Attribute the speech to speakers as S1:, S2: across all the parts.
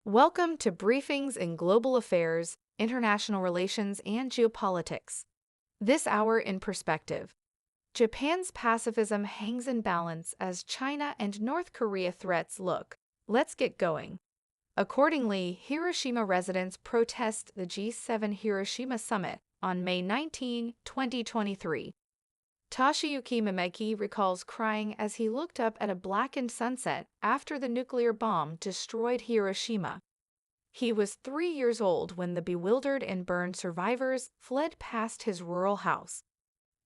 S1: Welcome to Briefings in Global Affairs, International Relations, and Geopolitics. This hour in perspective. Japan's pacifism hangs in balance as China and North Korea threats look. Let's get going. Accordingly, Hiroshima residents protest the G7 Hiroshima Summit on May 19, 2023. Toshiyuki Mimeki recalls crying as he looked up at a blackened sunset after the nuclear bomb destroyed Hiroshima. He was 3 years old when the bewildered and burned survivors fled past his rural house.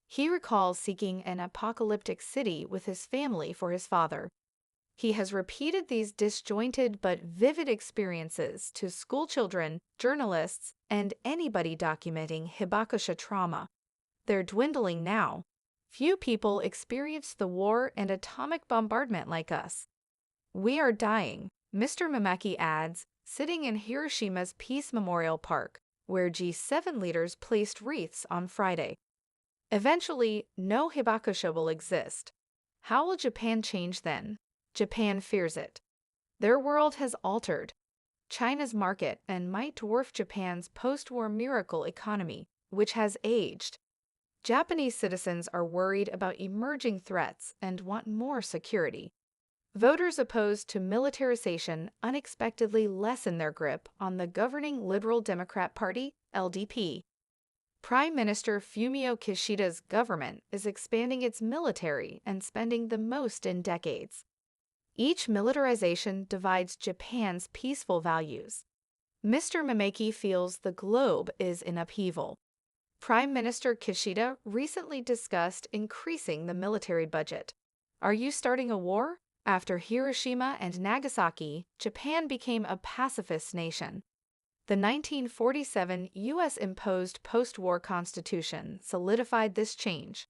S1: He recalls seeking an apocalyptic city with his family for his father. He has repeated these disjointed but vivid experiences to schoolchildren, journalists, and anybody documenting hibakusha trauma. They're dwindling now. Few people experience the war and atomic bombardment like us. We are dying, Mr. Mimeki adds, sitting in Hiroshima's Peace Memorial Park, where G7 leaders placed wreaths on Friday. Eventually, no hibakusha will exist. How will Japan change then? Japan fears it. Their world has altered. China's market and might dwarf Japan's post-war miracle economy, which has aged. Japanese citizens are worried about emerging threats and want more security. Voters opposed to militarization unexpectedly lessen their grip on the governing Liberal Democrat Party, LDP. Prime Minister Fumio Kishida's government is expanding its military and spending the most in decades. Each militarization divides Japan's peaceful values. Mr. Mimeki feels the globe is in upheaval. Prime Minister Kishida recently discussed increasing the military budget. Are you starting a war? After Hiroshima and Nagasaki, Japan became a pacifist nation. The 1947 U.S.-imposed post-war constitution solidified this change.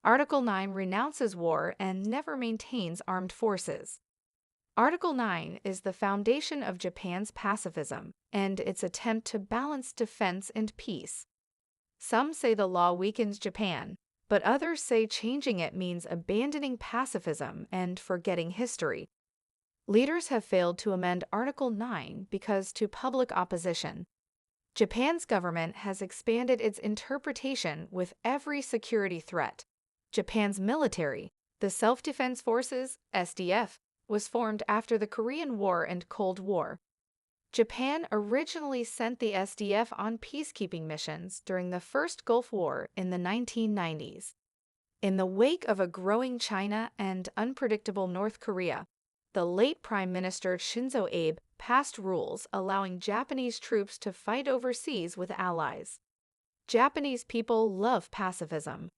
S1: Article 9 renounces war and never maintains armed forces. Article 9 is the foundation of Japan's pacifism and its attempt to balance defense and peace. Some say the law weakens Japan, but others say changing it means abandoning pacifism and forgetting history. Leaders have failed to amend Article 9 because to public opposition. Japan's government has expanded its interpretation with every security threat. Japan's military, the Self-Defense Forces, SDF, was formed after the Korean War and Cold War. Japan originally sent the SDF on peacekeeping missions during the First Gulf War in the 1990s. In the wake of a growing China and unpredictable North Korea, the late Prime Minister Shinzo Abe passed rules allowing Japanese troops to fight overseas with allies. Japanese people love pacifism.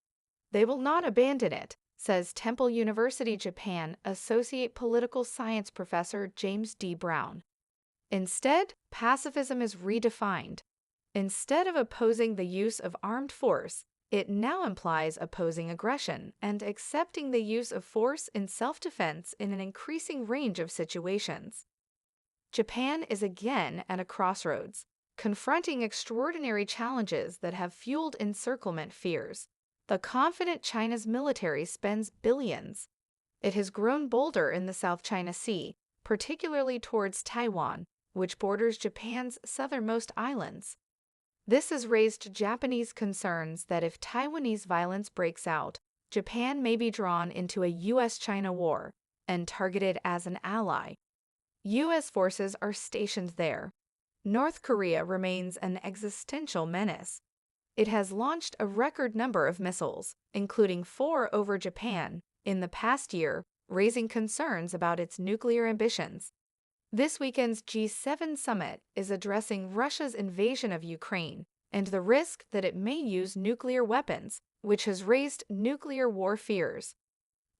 S1: They will not abandon it, says Temple University Japan Associate Political Science Professor James D. Brown. Instead, pacifism is redefined. Instead of opposing the use of armed force, it now implies opposing aggression and accepting the use of force in self-defense in an increasing range of situations. Japan is again at a crossroads, confronting extraordinary challenges that have fueled encirclement fears. The confident China's military spends billions. It has grown bolder in the South China Sea, particularly towards Taiwan, which borders Japan's southernmost islands. This has raised Japanese concerns that if Taiwanese violence breaks out, Japan may be drawn into a U.S.-China war and targeted as an ally. U.S. forces are stationed there. North Korea remains an existential menace. It has launched a record number of missiles, including 4 over Japan, in the past year, raising concerns about its nuclear ambitions. This weekend's G7 summit is addressing Russia's invasion of Ukraine and the risk that it may use nuclear weapons, which has raised nuclear war fears.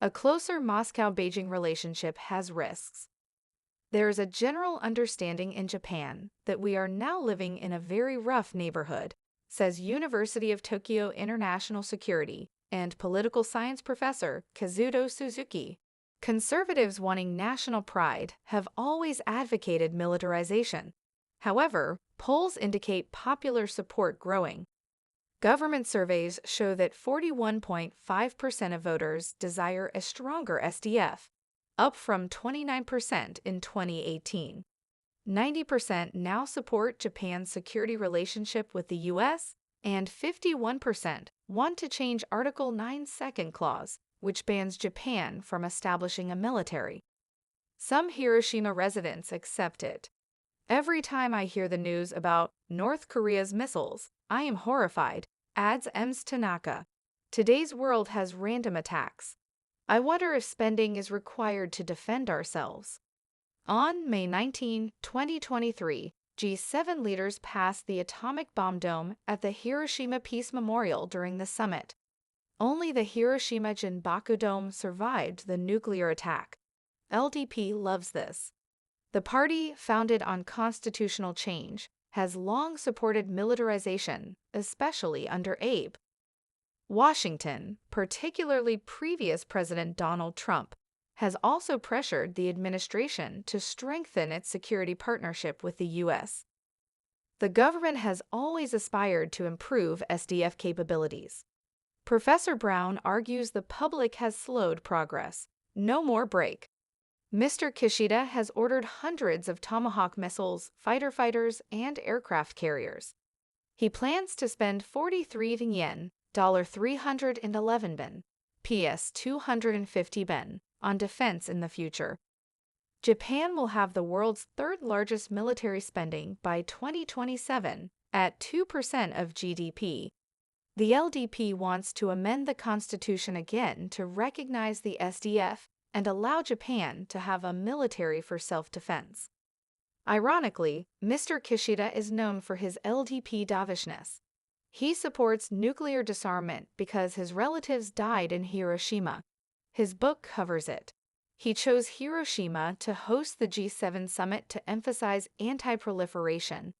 S1: A closer Moscow-Beijing relationship has risks. There is a general understanding in Japan that we are now living in a very rough neighborhood, says University of Tokyo International Security and political science professor Kazuto Suzuki. Conservatives wanting national pride have always advocated militarization. However, polls indicate popular support growing. Government surveys show that 41.5% of voters desire a stronger SDF, up from 29% in 2018. 90% now support Japan's security relationship with the U.S., and 51% want to change Article 9's second clause, which bans Japan from establishing a military. Some Hiroshima residents accept it. Every time I hear the news about North Korea's missiles, I am horrified, adds Ms. Tanaka. Today's world has random attacks. I wonder if spending is required to defend ourselves. On May 19, 2023, G7 leaders passed the atomic bomb dome at the Hiroshima Peace Memorial during the summit. Only the Hiroshima Jinbaku Dome survived the nuclear attack. LDP loves this. The party, founded on constitutional change, has long supported militarization, especially under Abe. Washington, particularly previous President Donald Trump, has also pressured the administration to strengthen its security partnership with the U.S. The government has always aspired to improve SDF capabilities. Professor Brown argues the public has slowed progress. No more break. Mr. Kishida has ordered hundreds of Tomahawk missiles, fighter fighters, and aircraft carriers. He plans to spend 43 yen, $311 billion, PS 250 billion, on defense in the future. Japan will have the world's third largest military spending by 2027, at 2% of GDP. The LDP wants to amend the constitution again to recognize the SDF and allow Japan to have a military for self-defense. Ironically, Mr. Kishida is known for his LDP dovishness. He supports nuclear disarmament because his relatives died in Hiroshima. His book covers it. He chose Hiroshima to host the G7 summit to emphasize anti-proliferation.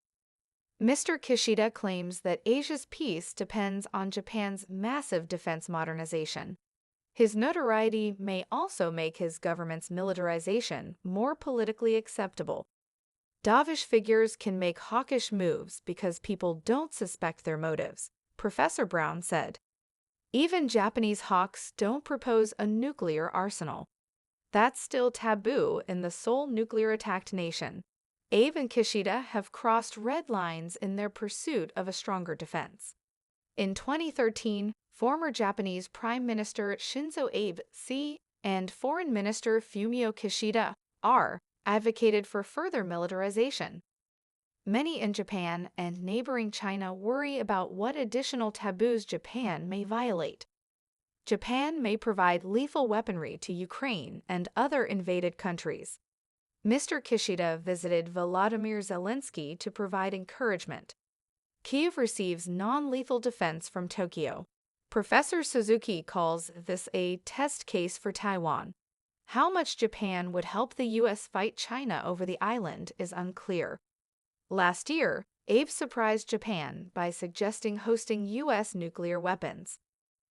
S1: Mr. Kishida claims that Asia's peace depends on Japan's massive defense modernization. His notoriety may also make his government's militarization more politically acceptable. Dovish figures can make hawkish moves because people don't suspect their motives, Professor Brown said. Even Japanese hawks don't propose a nuclear arsenal. That's still taboo in the sole nuclear-attacked nation. Abe and Kishida have crossed red lines in their pursuit of a stronger defense. In 2013, former Japanese Prime Minister Shinzo Abe, C., and Foreign Minister Fumio Kishida, R., advocated for further militarization. Many in Japan and neighboring China worry about what additional taboos Japan may violate. Japan may provide lethal weaponry to Ukraine and other invaded countries. Mr. Kishida visited Volodymyr Zelensky to provide encouragement. Kyiv receives non-lethal defense from Tokyo. Professor Suzuki calls this a test case for Taiwan. How much Japan would help the U.S. fight China over the island is unclear. Last year, Abe surprised Japan by suggesting hosting U.S. nuclear weapons.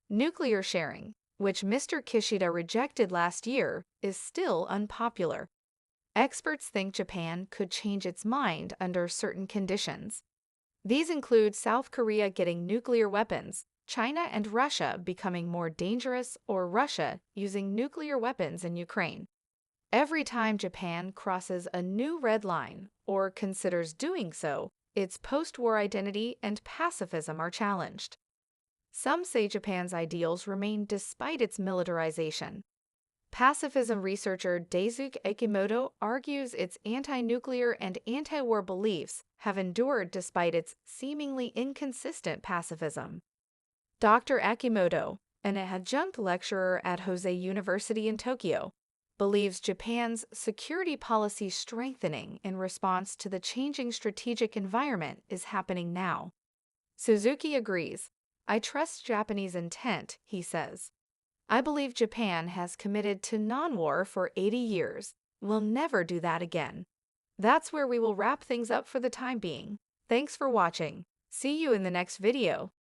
S1: Nuclear sharing, which Mr. Kishida rejected last year, is still unpopular. Experts think Japan could change its mind under certain conditions. These include South Korea getting nuclear weapons, China and Russia becoming more dangerous, or Russia using nuclear weapons in Ukraine. Every time Japan crosses a new red line, or considers doing so, its post-war identity and pacifism are challenged. Some say Japan's ideals remain despite its militarization. Pacifism researcher Daisuke Akimoto argues its anti-nuclear and anti-war beliefs have endured despite its seemingly inconsistent pacifism. Dr. Akimoto, an adjunct lecturer at Hosei University in Tokyo, believes Japan's security policy strengthening in response to the changing strategic environment is happening now. Suzuki agrees. I trust Japanese intent, he says. I believe Japan has committed to non-war for 80 years. We'll never do that again. That's where we will wrap things up for the time being. Thanks for watching. See you in the next video.